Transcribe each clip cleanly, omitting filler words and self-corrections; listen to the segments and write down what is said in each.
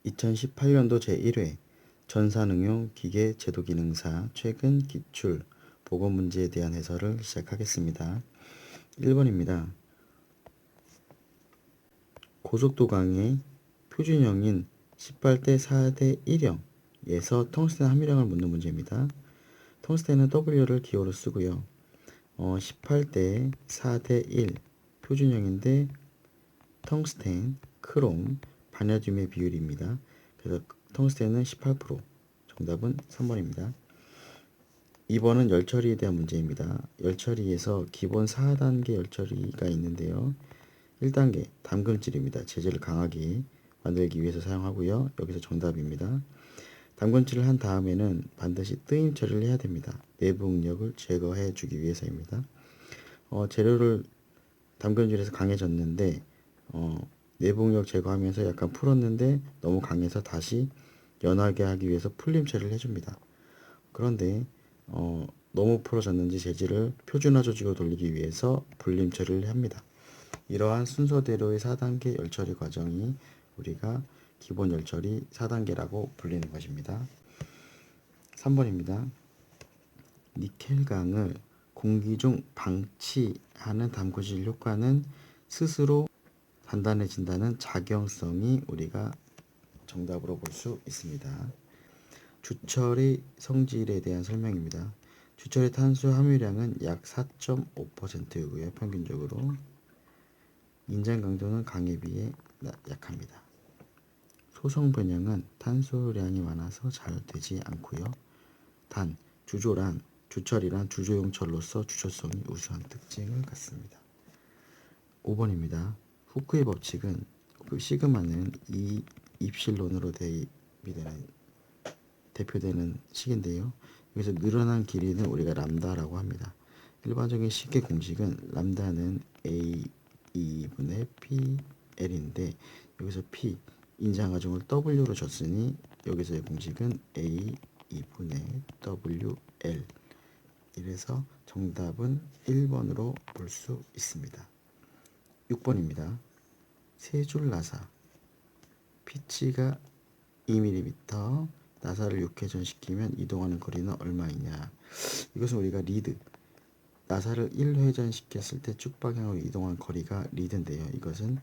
2018년도 제1회 전산응용 기계 제도기능사 최근 기출 보고 문제에 대한 해설을 시작하겠습니다. 1번입니다. 고속도강의 표준형인 18대 4대 1형에서 텅스텐 함유량을 묻는 문제입니다. 텅스텐은 W를 기호로 쓰고요. 18대 4대 1 표준형인데 텅스텐, 크롬, 바나듐의 비율입니다. 그래서 텅스텐은 18%. 정답은 3번입니다. 2번은 열처리에 대한 문제입니다. 열처리에서 기본 4단계 열처리가 있는데요. 1단계 담금질입니다. 재질을 강하게 만들기 위해서 사용하고요. 여기서 정답입니다. 담금질을 한 다음에는 반드시 뜨임 처리를 해야 됩니다. 내부 응력을 제거해 주기 위해서입니다. 재료를 담금질해서 강해졌는데 내부 응력 제거하면서 약간 풀었는데 너무 강해서 다시 연하게 하기 위해서 풀림 처리를 해줍니다. 그런데 너무 풀어졌는지 재질을 표준화 조직으로 돌리기 위해서 불림 처리를 합니다. 이러한 순서대로의 4단계 열처리 과정이 우리가 기본 열처리 4단계라고 불리는 것입니다. 3번입니다. 니켈강을 공기 중 방치하는 담금질 효과는 스스로 단단해진다는 작용성이 우리가 정답으로 볼 수 있습니다. 주철의 성질에 대한 설명입니다. 주철의 탄소 함유량은 약 4.5%이고요. 평균적으로. 인장 강도는 강에 비해 약합니다. 소성 변형은 탄소량이 많아서 잘 되지 않고요. 단, 주철이란 주조용철로서 주철성이 우수한 특징을 갖습니다. 5번입니다. 후크의 법칙은 시그마는 이 입실론으로 대표되는 식인데요. 여기서 늘어난 길이는 우리가 람다라고 합니다. 일반적인 식의 공식은 람다는 A2분의 PL인데 여기서 P 인장하중을 W로 줬으니 여기서의 공식은 A2분의 WL. 이래서 정답은 1번으로 볼 수 있습니다. 6번입니다. 세 줄 나사 피치가 2mm, 나사를 6회전 시키면 이동하는 거리는 얼마이냐. 이것은 우리가 리드, 나사를 1회전 시켰을 때 쭉 방향으로 이동한 거리가 리드인데요. 이것은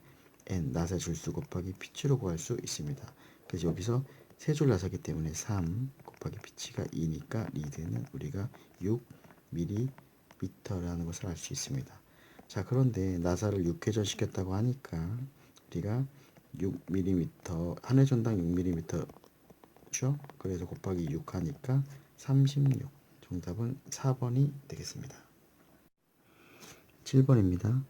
n, 나사 줄수 곱하기 피치로 구할 수 있습니다. 그래서 여기서 세 줄 나사기 때문에 3 곱하기 피치가 2니까 리드는 우리가 6mm라는 것을 알 수 있습니다. 자, 그런데 나사를 6회전 시켰다고 하니까 우리가 6mm, 한 회전당 6mm죠. 그래서 곱하기 6 하니까 36. 정답은 4번이 되겠습니다. 7번입니다.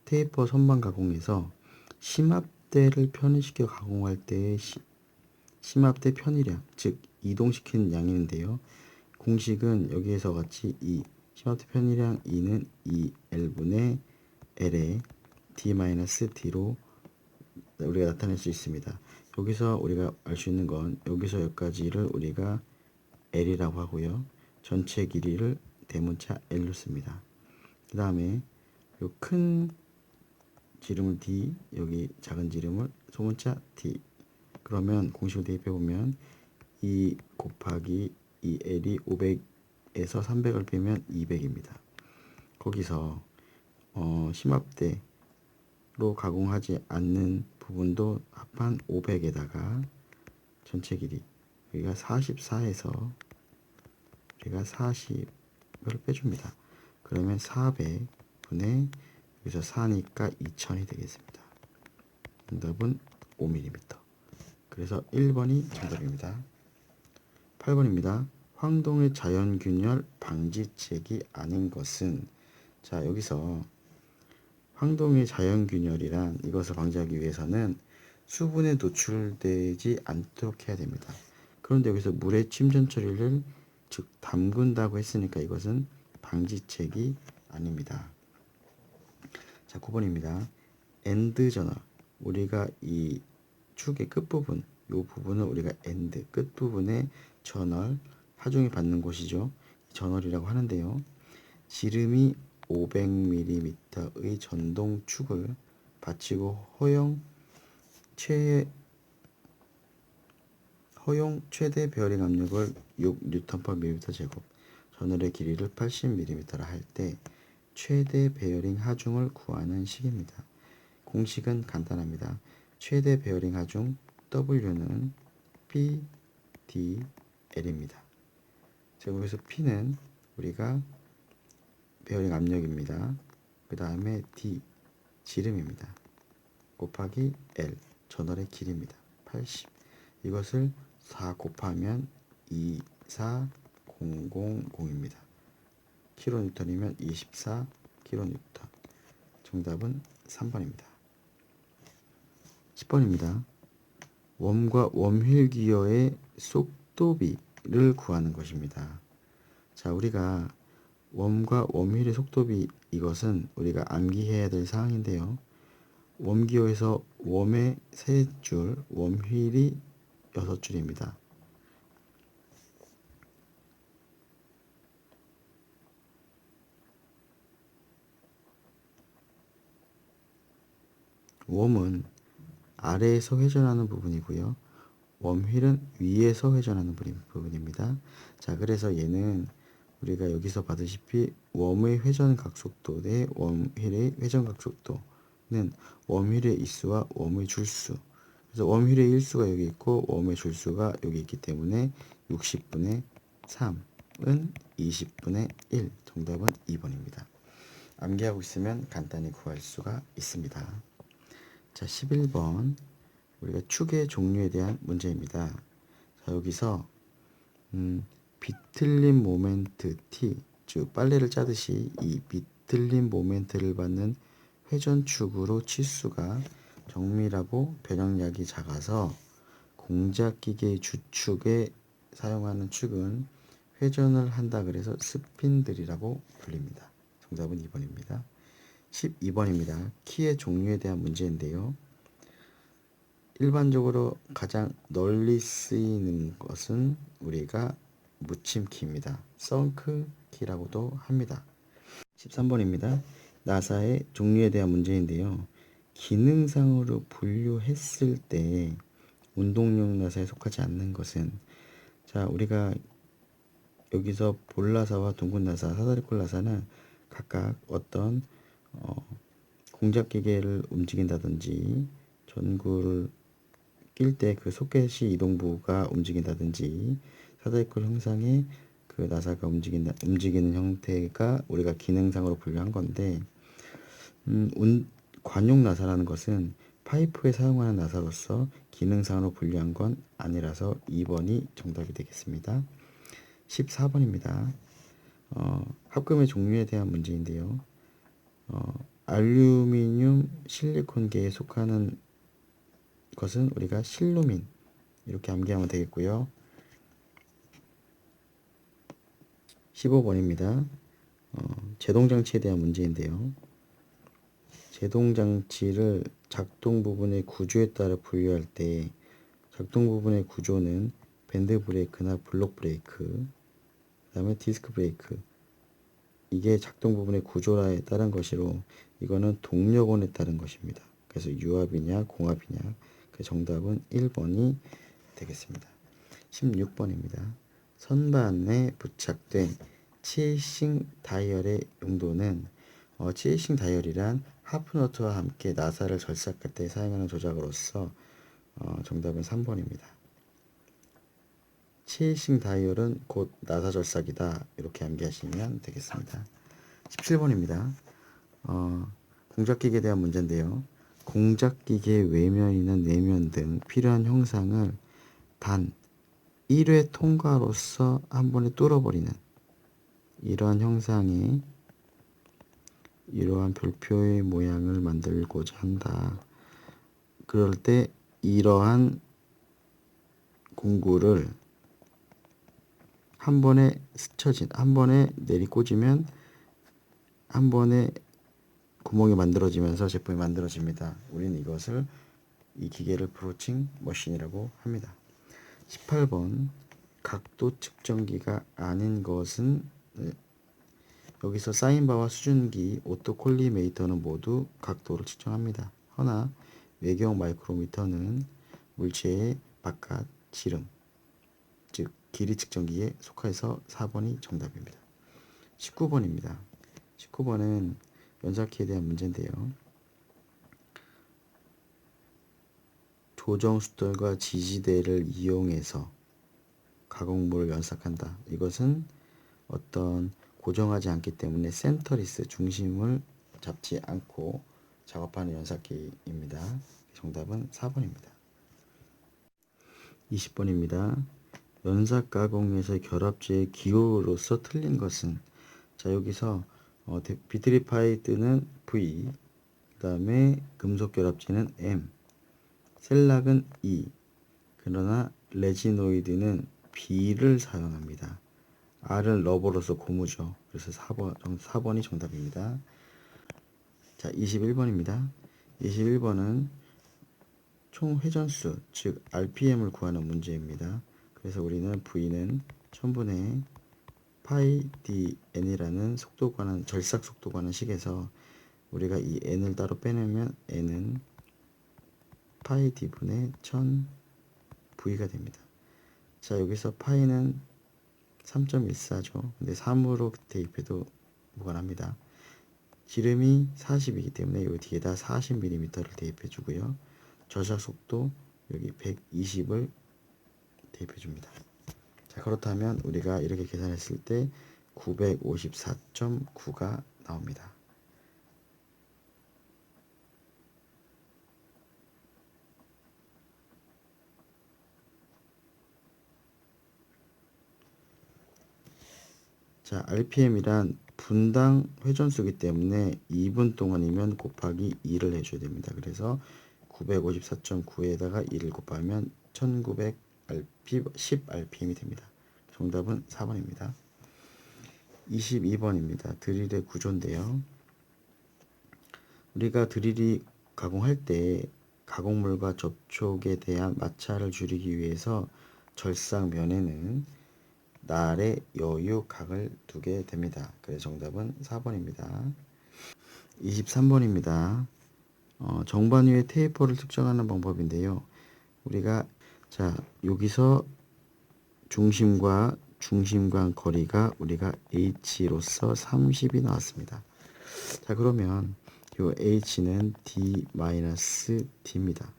테이퍼 선반 가공에서 심압대를 편의시켜 가공할 때의 심압대 편의량, 즉 이동시키는 양인데요. 공식은 여기에서 같이 심압대 편의량 E는 2L분의 L에 D-D로 우리가 나타낼 수 있습니다. 여기서 우리가 알 수 있는 건 여기서 여기까지를 우리가 L이라고 하고요. 전체 길이를 대문자 L로 씁니다. 그 다음에 요 큰 지름을 D, 여기 작은 지름을 소문자 D. 그러면 공식을 대입해 보면 2 곱하기 2L이 500에서 300을 빼면 200입니다. 거기서 심압대로 가공하지 않는 부분도 합한 500에다가 전체 길이 여기가 44에서 우리가 40을 빼줍니다. 그러면 400분의 여기서 4니까 2000이 되겠습니다. 정답은 5mm. 그래서 1번이 정답입니다. 8번입니다. 황동의 자연균열 방지책이 아닌 것은, 자, 여기서 황동의 자연균열이란 이것을 방지하기 위해서는 수분에 노출되지 않도록 해야 됩니다. 그런데 여기서 물의 침전 처리를 즉 담근다고 했으니까 이것은 방지책이 아닙니다. 자, 9번입니다. 엔드 저널, 우리가 이 축의 끝부분, 이 부분을 우리가 엔드, 끝부분에 저널, 하중이 받는 곳이죠. 저널이라고 하는데요. 지름이 500mm의 전동 축을 받치고 허용 최대 베어링 압력을 6Nm 제곱, 전월의 길이를 80mm라 할 때 최대 베어링 하중을 구하는 식입니다. 공식은 간단합니다. 최대 베어링 하중 W는 PDL입니다. 자, 여기서 P는 우리가 베어링 압력입니다. 그 다음에 D 지름입니다. 곱하기 L 전월의 길이입니다. 80. 이것을 4 곱하면 24000입니다. 킬로뉴턴이면 24 킬로뉴턴. 정답은 3번입니다. 10번입니다. 웜과 웜휠 기어의 속도비를 구하는 것입니다. 자, 우리가 웜과 웜휠의 속도비, 이것은 우리가 암기해야 될 사항인데요. 웜기어에서 웜의 3줄, 웜휠이 6줄입니다. 웜은 아래에서 회전하는 부분이고요. 웜휠은 위에서 회전하는 부분입니다. 자, 그래서 얘는 우리가 여기서 받으시피 웜의 회전 각속도 대 웜휠의 회전 각속도는 웜휠의 일수와 웜의 줄수. 그래서 웜휠의 일수가 여기 있고 웜의 줄수가 여기 있기 때문에 60분의 3은 20분의 1. 정답은 2번입니다. 암기하고 있으면 간단히 구할 수가 있습니다. 자, 11번. 우리가 축의 종류에 대한 문제입니다. 자, 여기서 비틀림 모멘트 T, 즉 빨래를 짜듯이 이 비틀림 모멘트를 받는 회전축으로 치수가 정밀하고 변형량이 작아서 공작기계 주축에 사용하는 축은 회전을 한다 그래서 스핀들이라고 불립니다. 정답은 2번입니다. 12번입니다. 키의 종류에 대한 문제인데요. 일반적으로 가장 널리 쓰이는 것은 우리가 묻힘키입니다. 썬크키라고도 합니다. 13번입니다. 나사의 종류에 대한 문제인데요. 기능상으로 분류했을 때 운동용 나사에 속하지 않는 것은, 자, 우리가 여기서 볼나사와 둥근 나사, 사다리꼴 나사는 각각 어떤 공작기계를 움직인다든지 전구를 낄 때 그 소켓이 이동부가 움직인다든지 사다리꼴 형상의 그 나사가 움직이는 형태가 우리가 기능상으로 분류한 건데, 관용 나사라는 것은 파이프에 사용하는 나사로서 기능상으로 분류한 건 아니라서 2번이 정답이 되겠습니다. 14번입니다. 합금의 종류에 대한 문제인데요. 알루미늄 실리콘계에 속하는 것은 우리가 실루민, 이렇게 암기하면 되겠고요. 15번입니다. 제동장치에 대한 문제인데요. 제동장치를 작동 부분의 구조에 따라 분류할 때 작동 부분의 구조는 밴드 브레이크나 블록 브레이크, 그 다음에 디스크 브레이크, 이게 작동 부분의 구조에 따른 것이로 이거는 동력원에 따른 것입니다. 그래서 유압이냐 공압이냐, 그 정답은 1번이 되겠습니다. 16번입니다. 선반에 부착된 치에싱 다이얼의 용도는, 치에싱 다이얼이란 하프너트와 함께 나사를 절삭할 때 사용하는 조작으로서 정답은 3번입니다. 치에싱 다이얼은 곧 나사 절삭이다, 이렇게 암기하시면 되겠습니다. 17번입니다. 공작기계에 대한 문제인데요. 공작기계 외면이나 내면 등 필요한 형상을 단 1회 통과로서 한 번에 뚫어버리는 이러한 형상의 이러한 별표의 모양을 만들고자 한다. 그럴 때 이러한 공구를 한 번에 한 번에 내리꽂으면 한 번에 구멍이 만들어지면서 제품이 만들어집니다. 우리는 이것을, 이 기계를 브로칭 머신이라고 합니다. 18번. 각도 측정기가 아닌 것은, 여기서 사인바와 수준기, 오토콜리메이터는 모두 각도를 측정합니다. 허나 외경 마이크로미터는 물체의 바깥 지름, 즉 길이 측정기에 속해서 4번이 정답입니다. 19번입니다. 19번은 연삭키에 대한 문제인데요. 조정수떨과 지지대를 이용해서 가공물을 연삭한다. 이것은 어떤 고정하지 않기 때문에 센터리스, 중심을 잡지 않고 작업하는 연삭기입니다. 정답은 4번입니다. 20번입니다. 연삭 가공에서 결합제의 기호로서 틀린 것은, 자 여기서 비트리파이트는 V, 그 다음에 금속 결합제는 M, 셀락은 E, 그러나 레지노이드는 B를 사용합니다. R은 러버로서 고무죠. 그래서 4번이 정답입니다. 자, 21번입니다. 21번은 총 회전수, 즉 RPM을 구하는 문제입니다. 그래서 우리는 V는 1000분의 파이 dn이라는 속도 관한, 절삭 속도 관한 식에서 우리가 이 n을 따로 빼내면 n은 파이 d분의 1000 V가 됩니다. 자, 여기서 파이는 3.14죠. 근데 3으로 대입해도 무관합니다. 지름이 40이기 때문에 여기 뒤에다 40mm를 대입해 주고요. 절삭 속도 여기 120을 대입해 줍니다. 자, 그렇다면 우리가 이렇게 계산했을 때 954.9가 나옵니다. 자, RPM이란 분당 회전수기 때문에 2분 동안이면 곱하기 2를 해줘야 됩니다. 그래서 954.9에다가 2를 곱하면 1910 RPM이 됩니다. 정답은 4번입니다. 22번입니다. 드릴의 구조인데요. 우리가 드릴이 가공할 때 가공물과 접촉에 대한 마찰을 줄이기 위해서 절삭면에는 날의 여유각을 두게 됩니다. 그래서 정답은 4번입니다. 23번입니다. 정반 위의 테이퍼를 측정하는 방법인데요. 우리가 자 여기서 중심과 중심 간 거리가 우리가 h로서 30이 나왔습니다. 자 그러면 요 h는 d-d입니다.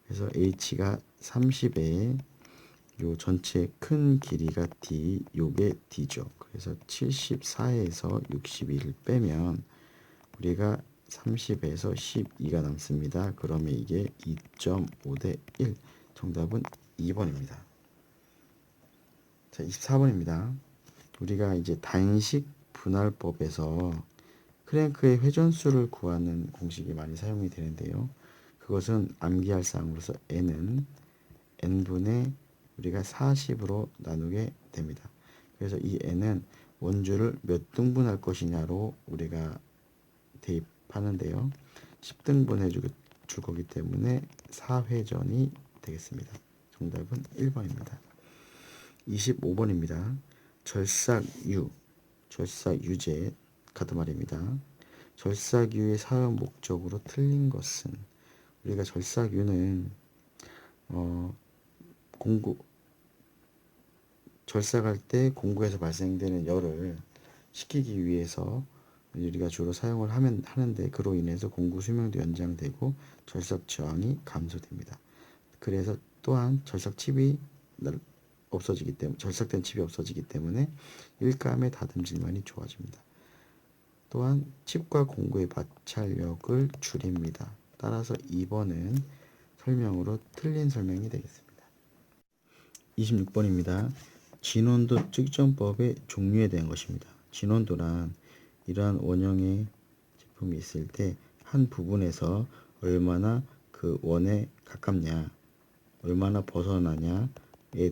그래서 h가 30에 요 전체 큰 길이가 d, 요게 d죠. 그래서 74에서 61을 빼면 우리가 30에서 12가 남습니다. 그러면 이게 2.5대 1. 정답은 2번입니다. 자, 24번입니다. 우리가 이제 단식 분할법에서 크랭크의 회전수를 구하는 공식이 많이 사용이 되는데요. 그것은 암기할 사항으로서 n은 n분의 우리가 40으로 나누게 됩니다. 그래서 이 n은 원주를 몇 등분할 것이냐로 우리가 대입하는데요. 10등분 해줄 거기 때문에 4회전이 되겠습니다. 정답은 1번입니다. 25번입니다. 절삭유, 절삭유제 같은 말입니다. 절삭유의 사용 목적으로 틀린 것은, 우리가 절삭유는 절삭할 때 공구에서 발생되는 열을 식히기 위해서 우리가 주로 사용을 하는데 그로 인해서 공구 수명도 연장되고 절삭 저항이 감소됩니다. 그래서 또한 절삭된 칩이 없어지기 때문에 일감의 다듬질만이 좋아집니다. 또한 칩과 공구의 마찰력을 줄입니다. 따라서 2번은 설명으로 틀린 설명이 되겠습니다. 26번입니다. 진원도 측정법의 종류에 대한 것입니다. 진원도란 이러한 원형의 제품이 있을 때 한 부분에서 얼마나 그 원에 가깝냐, 얼마나 벗어나냐에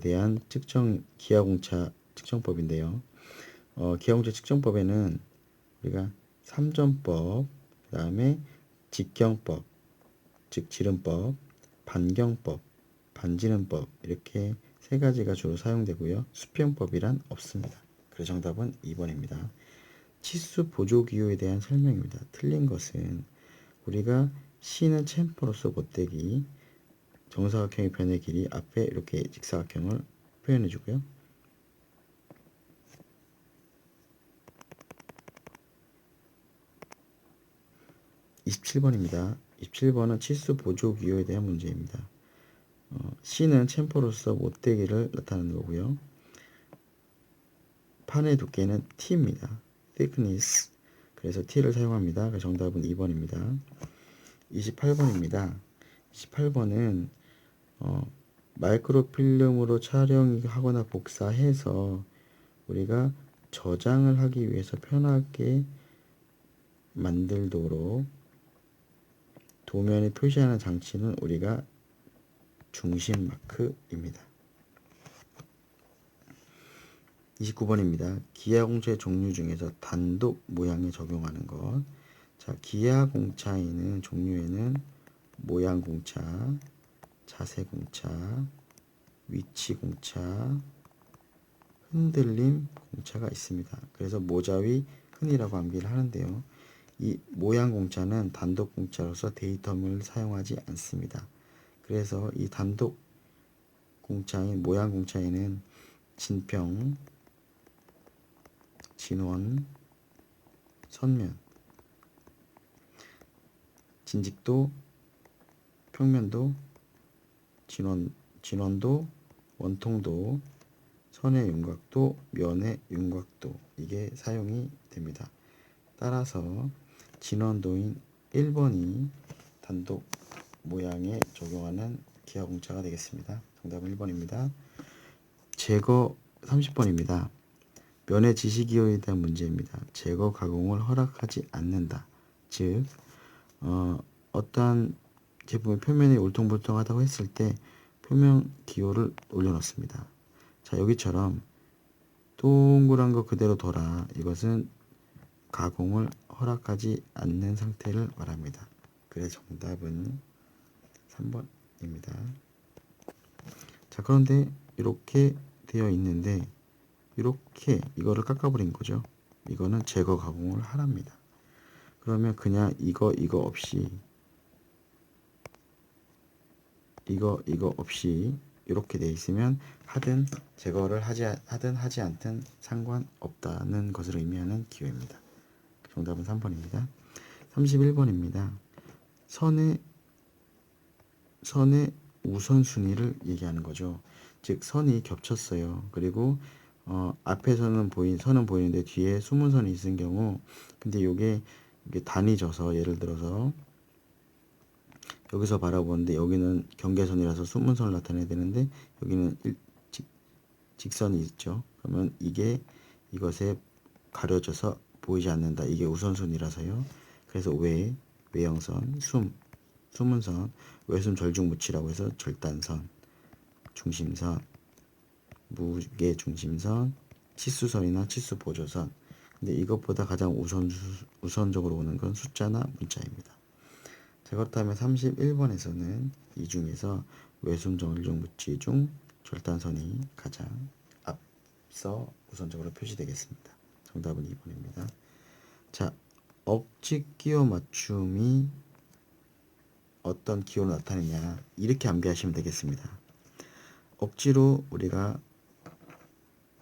대한 기하공차 측정법인데요. 기하공차 측정법에는 우리가 삼전법, 그 다음에 직경법, 즉 지름법, 반경법, 반지름법 이렇게 세 가지가 주로 사용되고요. 수평법이란 없습니다. 그래서 정답은 2번입니다. 치수 보조 기호에 대한 설명입니다. 틀린 것은 우리가 C는 챔퍼로서 못되기, 정사각형의 변의 길이 앞에 이렇게 직사각형을 표현해 주고요. 27번입니다. 27번은 치수 보조 기호에 대한 문제입니다. C는 챔퍼로서 못되기를 나타내는 거고요. 판의 두께는 T입니다. thickness. 그래서 T를 사용합니다. 그래서 정답은 2번입니다. 28번입니다. 28번은 마이크로필름으로 촬영하거나 복사해서 우리가 저장을 하기 위해서 편하게 만들도록 도면에 표시하는 장치는 우리가 중심 마크입니다. 29번입니다. 기하공차의 종류 중에서 단독 모양에 적용하는 것. 자, 기하공차에는 종류에는 모양공차, 자세공차, 위치공차, 흔들림 공차가 있습니다. 그래서 모자위 흔이라고 암기를 하는데요. 이 모양공차는 단독공차로서 데이터물을 사용하지 않습니다. 그래서 이 단독공차인 모양공차에는 진평, 진원, 선면, 진직도, 평면도, 진원도, 원통도, 선의 윤곽도, 면의 윤곽도, 이게 사용이 됩니다. 따라서 진원도인 1번이 단독 모양에 적용하는 기하공차가 되겠습니다. 정답은 1번입니다. 제거 30번입니다. 면의 지시기호에 대한 문제입니다. 제거 가공을 허락하지 않는다. 즉 어떠한 제품의 표면이 울퉁불퉁하다고 했을 때 표면 기호를 올려놓습니다. 자, 여기처럼 동그란 거 그대로 둬라. 이것은 가공을 허락하지 않는 상태를 말합니다. 그래서 정답은 3번입니다. 자, 그런데 이렇게 되어 있는데 이렇게 이거를 깎아버린 거죠. 이거는 제거 가공을 하랍니다. 그러면 그냥 이거 없이 이거 없이 이렇게 돼 있으면 하든 제거를 하든 하지 않든 상관없다는 것을 의미하는 기호입니다. 정답은 3번입니다. 31번입니다. 선의 우선순위를 얘기하는 거죠. 즉 선이 겹쳤어요. 그리고 앞에서는 선은 보이는데 뒤에 숨은 선이 있는 경우, 근데 이게 단이 져서 예를 들어서 여기서 바라보는데 여기는 경계선이라서 숨은 선을 나타내야 되는데 여기는 직선이 있죠. 그러면 이게 이것에 가려져서 보이지 않는다. 이게 우선순위라서요. 그래서 외형선, 숨은 선, 외숨 절중무치라고 해서 절단선, 중심선, 무게중심선, 치수선이나 치수보조선. 근데 이것보다 가장 우선적으로 오는 건 숫자나 문자입니다. 자, 그렇다면 31번에서는 이 중에서 외숨 절중무치 중 절단선이 가장 앞서 우선적으로 표시되겠습니다. 정답은 2번입니다. 자, 억지 끼워 맞춤이 어떤 기호를 나타내냐, 이렇게 암기하시면 되겠습니다. 억지로 우리가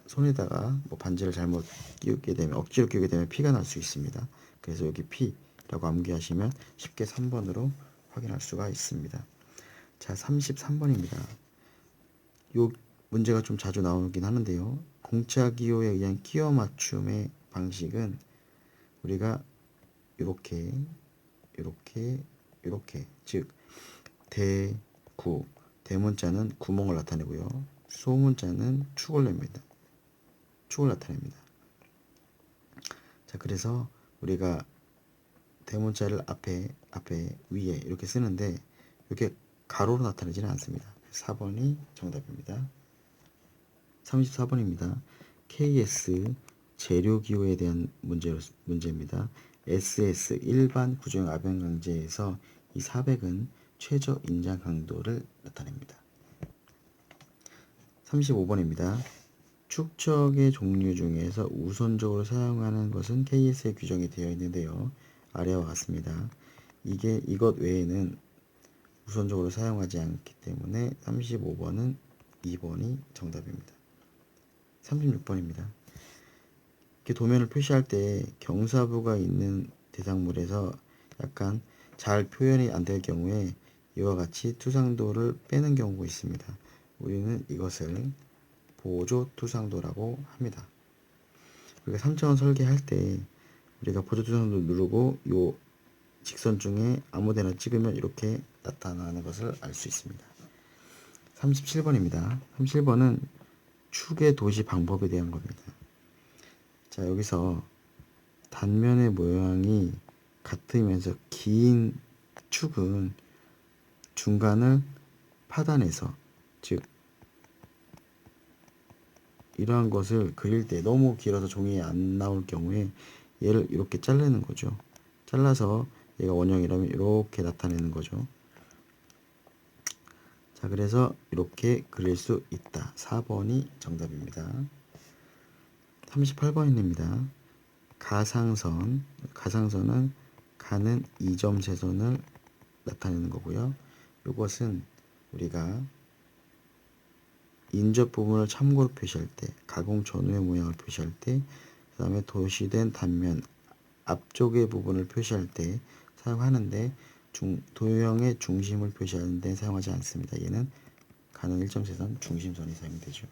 손에다가 반지를 잘못 끼우게 되면, 억지로 끼우게 되면 피가 날 수 있습니다. 그래서 여기 P라고 암기하시면 쉽게 3번으로 확인할 수가 있습니다. 자, 33번입니다. 요 문제가 좀 자주 나오긴 하는데요. 공차 기호에 의한 끼워 맞춤의 방식은 우리가 이렇게 즉 대문자는 구멍을 나타내고요. 소문자는 축을 나타냅니다. 자, 그래서 우리가 대문자를 앞에 위에 이렇게 쓰는데 이렇게 가로로 나타내지는 않습니다. 4번이 정답입니다. 34번입니다. KS 재료기호에 대한 문제입니다. SS 일반 구조형 압연강제에서 이 400은 최저 인장 강도를 나타냅니다. 35번입니다. 축척의 종류 중에서 우선적으로 사용하는 것은 KS에 규정이 되어 있는데요. 아래와 같습니다. 이것 외에는 우선적으로 사용하지 않기 때문에 35번은 2번이 정답입니다. 36번입니다. 이렇게 도면을 표시할 때 경사부가 있는 대상물에서 약간 잘 표현이 안 될 경우에 이와 같이 투상도를 빼는 경우가 있습니다. 우리는 이것을 보조 투상도라고 합니다. 우리가 3차원 설계할 때 우리가 보조 투상도 누르고 요 직선 중에 아무데나 찍으면 이렇게 나타나는 것을 알 수 있습니다. 37번입니다. 37번은 축의 도시 방법에 대한 겁니다. 자, 여기서 단면의 모양이 같으면서 긴 축은 중간을 파단해서, 즉 이러한 것을 그릴 때 너무 길어서 종이에 안 나올 경우에 얘를 이렇게 자르는 거죠. 잘라서 얘가 원형이라면 이렇게 나타내는 거죠. 자, 그래서 이렇게 그릴 수 있다. 4번이 정답입니다. 38번입니다. 가상선은 가는 이점세선을 나타내는 거고요. 이것은 우리가 인접 부분을 참고로 표시할 때, 가공 전후의 모양을 표시할 때, 그 다음에 도시된 단면 앞쪽의 부분을 표시할 때 사용하는데, 도형의 중심을 표시하는 데 사용하지 않습니다. 얘는 가는 일점세선, 중심선이 사용되죠.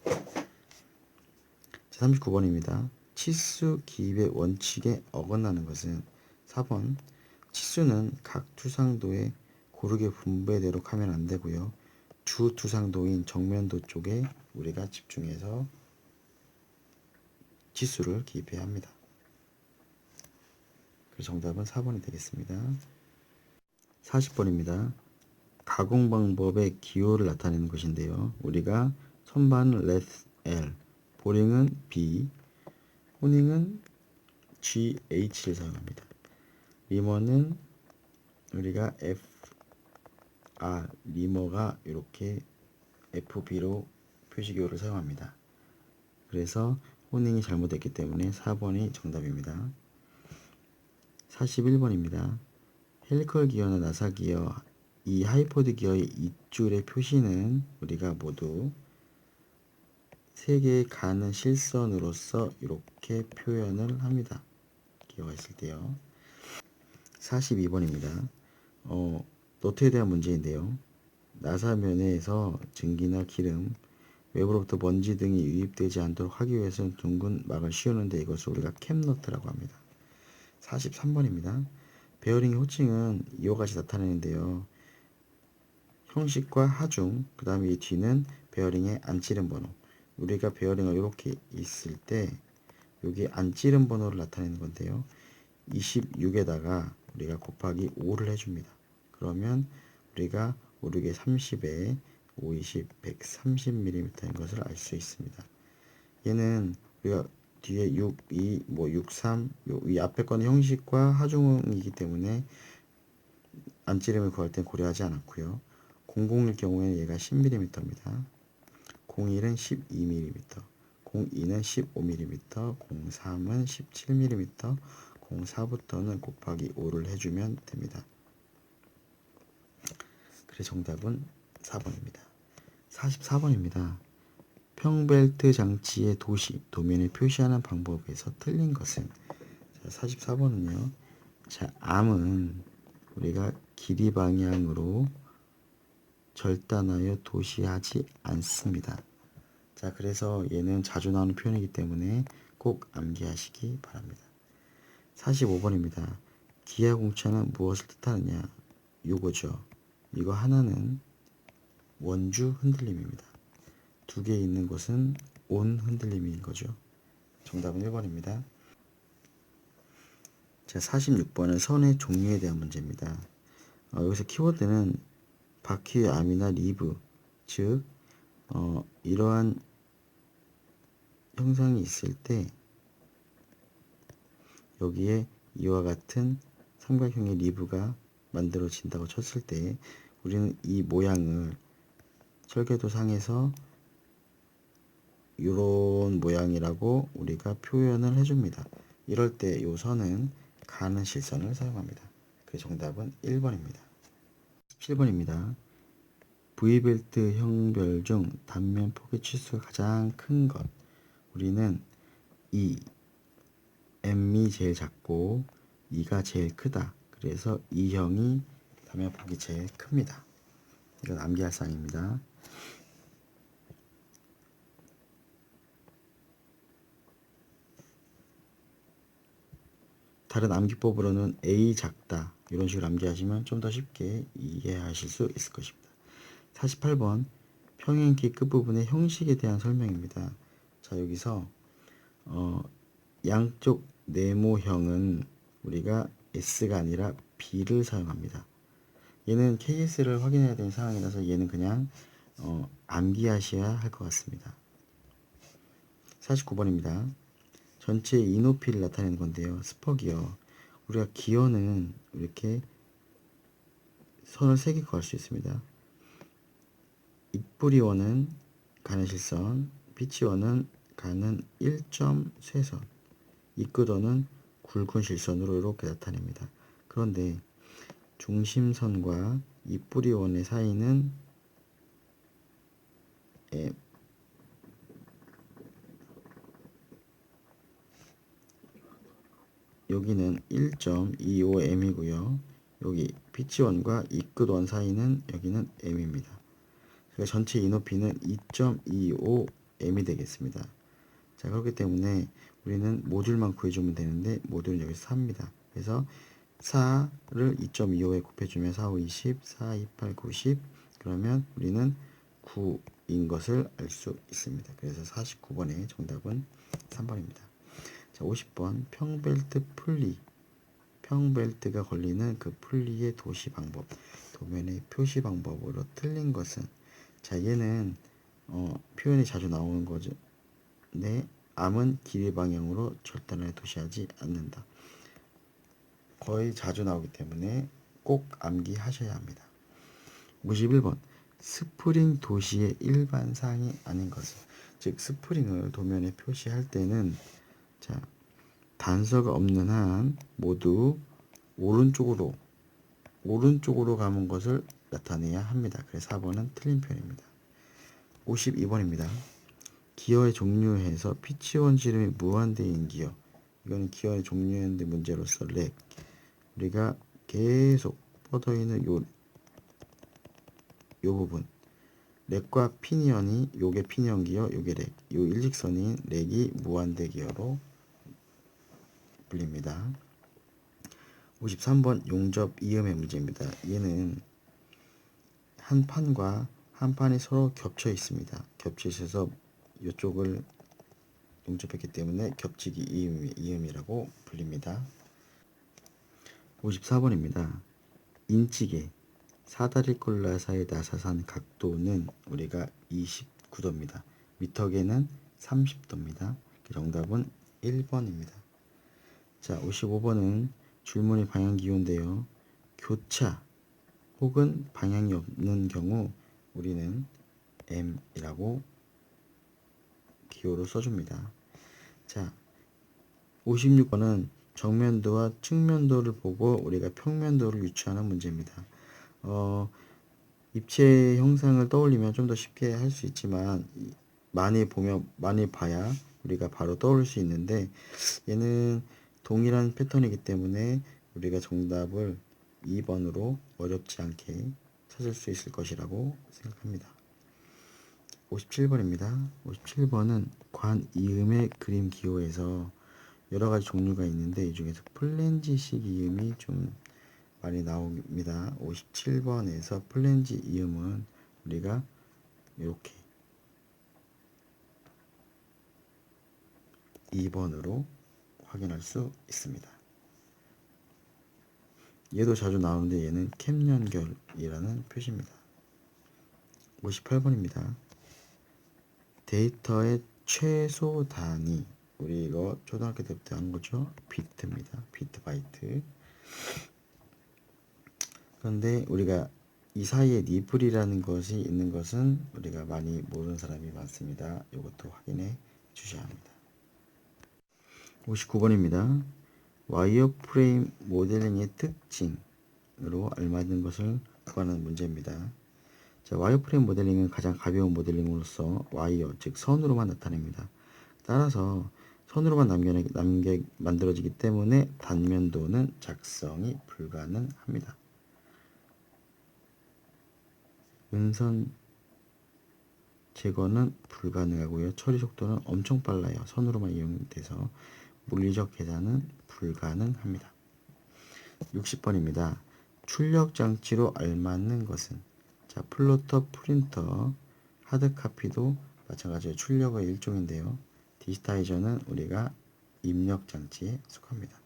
39번입니다. 치수 기입의 원칙에 어긋나는 것은 4번, 치수는 각 투상도에 고르게 분배되도록 하면 안 되고요. 주 투상도인 정면도 쪽에 우리가 집중해서 치수를 기입해야 합니다. 그래서 정답은 4번이 되겠습니다. 40번입니다. 가공 방법의 기호를 나타내는 것인데요. 우리가 선반은 let L, 보링은 B, 호닝은 GH를 사용합니다. 리머는 우리가 리머가 이렇게 FB로 표시기호를 사용합니다. 그래서 호닝이 잘못됐기 때문에 4번이 정답입니다. 41번입니다. 헬리컬 기어나 나사 기어, 이 하이포드 기어의 입줄의 표시는 우리가 모두 세 개의 가는 실선으로서 이렇게 표현을 합니다. 기어가 있을 때요. 42번입니다. 노트에 대한 문제인데요. 나사면에서 증기나 기름, 외부로부터 먼지 등이 유입되지 않도록 하기 위해서는 둥근 막을 씌우는데 이것을 우리가 캡너트라고 합니다. 43번입니다. 베어링의 호칭은 이와 같이 나타내는데요. 형식과 하중, 그 다음에 이 뒤는 베어링의 안 찌른 번호. 우리가 베어링을 이렇게 있을 때 여기 안 찌른 번호를 나타내는 건데요. 26에다가 우리가 곱하기 5를 해줍니다. 그러면 우리가 5, 6에 30에 5, 20, 130mm인 것을 알 수 있습니다. 얘는 우리가 뒤에 6, 2, 6, 3, 이 앞에 거는 형식과 하중이기 때문에 안찌름을 구할 땐 고려하지 않았고요. 001 경우에는 얘가 10mm입니다. 01은 12mm, 02는 15mm, 03은 17mm, 04부터는 곱하기 5를 해주면 됩니다. 그래서 정답은 4번입니다. 44번입니다. 평벨트 장치의 도면을 표시하는 방법에서 틀린 것은, 44번은요. 자, 암은 우리가 길이 방향으로 절단하여 도시하지 않습니다. 자, 그래서 얘는 자주 나오는 표현이기 때문에 꼭 암기하시기 바랍니다. 45번입니다. 기하공차는 무엇을 뜻하느냐? 요거죠. 이거 하나는 원주 흔들림입니다. 두 개 있는 것은 온 흔들림인 거죠. 정답은 1번입니다. 자, 46번은 선의 종류에 대한 문제입니다. 여기서 키워드는 바퀴의 암이나 리브, 즉 이러한 형상이 있을 때 여기에 이와 같은 삼각형의 리브가 만들어진다고 쳤을 때 우리는 이 모양을 설계도 상에서 이런 모양이라고 우리가 표현을 해줍니다. 이럴 때 이 선은 가는 실선을 사용합니다. 그 정답은 1번입니다. 17번입니다. V벨트 형별 중 단면 폭의 치수가 가장 큰 것. 우리는 2, M이 제일 작고 2가 제일 크다. 그래서 2형이 단면 폭이 제일 큽니다. 이건 암기할 사항입니다. 다른 암기법으로는 A 작다 이런 식으로 암기하시면 좀 더 쉽게 이해하실 수 있을 것입니다. 48번 평행키 끝부분의 형식에 대한 설명입니다. 자, 여기서 양쪽 네모형은 우리가 S가 아니라 B를 사용합니다. 얘는 KS를 확인해야 되는 상황이라서 얘는 그냥 암기하셔야 할 것 같습니다. 49번입니다. 전체의 이높이를 나타내는 건데요. 스퍼기어. 우리가 기어는 이렇게 선을 3개 그을 수 있습니다. 입부리원은 가는 실선, 피치원은 가는 1.쇠선, 이끄도는 굵은 실선으로 이렇게 나타냅니다. 그런데 중심선과 입부리원의 사이는 여기는 1.25m이고요. 여기 피치원과 이끝원 사이는 여기는 m입니다. 그러니까 전체 이높이는 2.25m이 되겠습니다. 자, 그렇기 때문에 우리는 모듈만 구해주면 되는데 모듈은 여기 4입니다. 그래서 4를 2.25에 곱해주면 4, 5, 20, 4, 2, 8, 90 그러면 우리는 9인 것을 알 수 있습니다. 그래서 49번의 정답은 3번입니다. 자, 50번 평벨트 풀리. 평벨트가 걸리는 그 풀리의 도시 방법. 도면의 표시 방법으로 틀린 것은 자, 얘는 표현이 자주 나오는 거죠. 네, 암은 길이 방향으로 절단을 도시하지 않는다. 거의 자주 나오기 때문에 꼭 암기하셔야 합니다. 51번 스프링 도시의 일반 사항이 아닌 것은 즉 스프링을 도면에 표시할 때는 자, 단서가 없는 한 모두 오른쪽으로 감은 것을 나타내야 합니다. 그래서 4번은 틀린 표현입니다. 52번입니다. 기어의 종류에서 피치원 지름이 무한대인 기어. 이거는 기어의 종류인데 문제로서 렉. 우리가 계속 뻗어 있는 요 부분. 렉과 피니언이 요게 피니언 기어, 요게 렉. 요 일직선인 렉이 무한대 기어로 불립니다. 53번 용접 이음의 문제입니다. 얘는 한 판과 한 판이 서로 겹쳐 있습니다. 겹쳐 있어서 이쪽을 용접했기 때문에 겹치기 이음이라고 불립니다. 54번입니다. 인치계 사다리꼴라사의 나사산 각도는 우리가 29도입니다. 미터계는 30도입니다. 정답은 1번입니다. 자, 55번은 줄무늬 방향기호인데요. 교차 혹은 방향이 없는 경우 우리는 M이라고 기호로 써줍니다. 자, 56번은 정면도와 측면도를 보고 우리가 평면도를 유추하는 문제입니다. 입체 형상을 떠올리면 좀 더 쉽게 할 수 있지만 많이 봐야 우리가 바로 떠올릴 수 있는데 얘는 동일한 패턴이기 때문에 우리가 정답을 2번으로 어렵지 않게 찾을 수 있을 것이라고 생각합니다. 57번입니다. 57번은 관이음의 그림 기호에서 여러 가지 종류가 있는데 이 중에서 플랜지식 이음이 좀 많이 나옵니다. 57번에서 플랜지 이음은 우리가 이렇게 2번으로 확인할 수 있습니다. 얘도 자주 나오는데 얘는 캡 연결이라는 표시입니다. 58번입니다. 데이터의 최소 단위 우리 이거 초등학교 때부터 하는 거죠. 비트입니다. 비트 바이트. 그런데 우리가 이 사이에 니플이라는 것이 있는 것은 우리가 많이 모르는 사람이 많습니다. 이것도 확인해 주셔야 합니다. 59번입니다. 와이어프레임 모델링의 특징 모델링으로 알맞은 것을 구하는 문제입니다. 자, 와이어프레임 모델링은 가장 가벼운 모델링으로서 와이어, 즉 선으로만 나타냅니다. 따라서 선으로만 만들어지기 때문에 단면도는 작성이 불가능합니다. 은선 제거는 불가능하고요. 처리 속도는 엄청 빨라요. 선으로만 이용돼서 물리적 계산은 불가능합니다. 60번입니다. 출력 장치로 알맞는 것은? 자, 플로터, 프린터, 하드카피도 마찬가지로 출력의 일종인데요. 디지타이저는 우리가 입력 장치에 속합니다.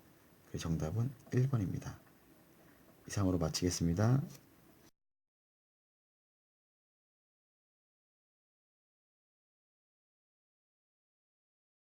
그 정답은 1번입니다. 이상으로 마치겠습니다.